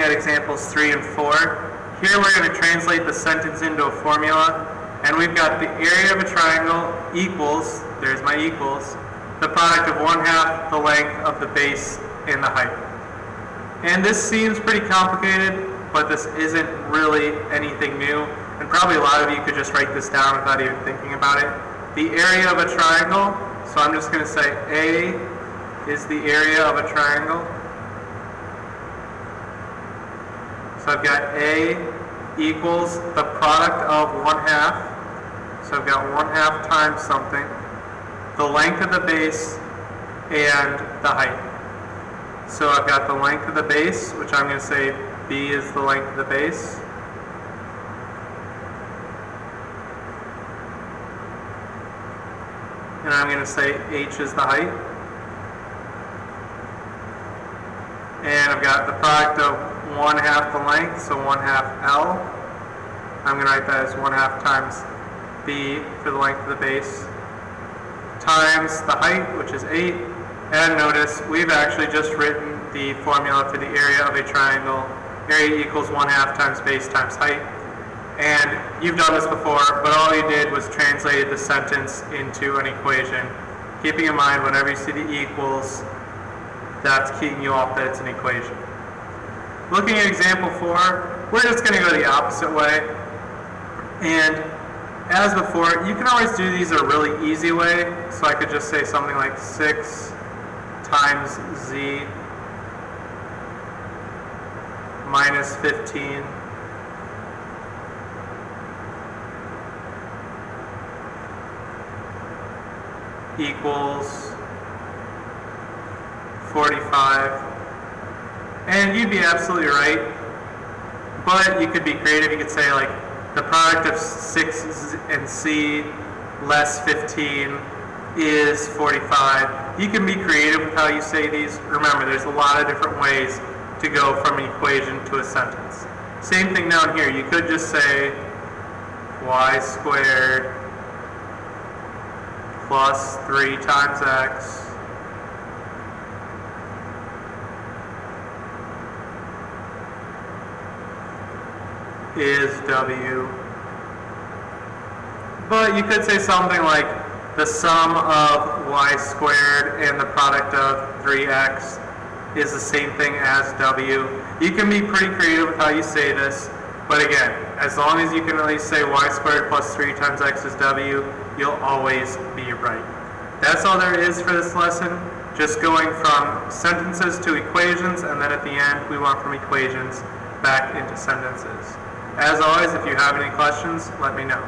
At examples 3 and 4. Here we're going to translate the sentence into a formula, and we've got the area of a triangle equals, there's my equals, the product of 1/2 the length of the base and the height. And this seems pretty complicated, but this isn't really anything new, and probably a lot of you could just write this down without even thinking about it. The area of a triangle, so I'm just going to say A is the area of a triangle. So I've got A equals the product of 1/2. So I've got 1/2 times something, the length of the base, and the height. So I've got the length of the base, which I'm going to say B is the length of the base. And I'm going to say H is the height. And I've got the product of 1/2 the length, so 1/2 L. I'm going to write that as 1/2 times B for the length of the base, times the height, which is 8. And notice we've actually just written the formula for the area of a triangle. Area equals 1/2 times base times height. And you've done this before, but all you did was translated the sentence into an equation. Keeping in mind, whenever you see the equals, that's keying you off that it's an equation. Looking at example 4, we're just going to go the opposite way. And as before, you can always do these a really easy way. So I could just say something like 6 times Z minus 15 equals 45. And you'd be absolutely right, but you could be creative. You could say like the product of 6 and C less 15 is 45. You can be creative with how you say these. Remember, there's a lot of different ways to go from an equation to a sentence. Same thing down here. You could just say y squared plus 3 times x is W. But you could say something like the sum of y squared and the product of 3x is the same thing as W. You can be pretty creative with how you say this, but again, as long as you can at least say y squared plus 3 times x is W, you'll always be right. That's all there is for this lesson, just going from sentences to equations, and then at the end we went from equations back into sentences. As always, if you have any questions, let me know.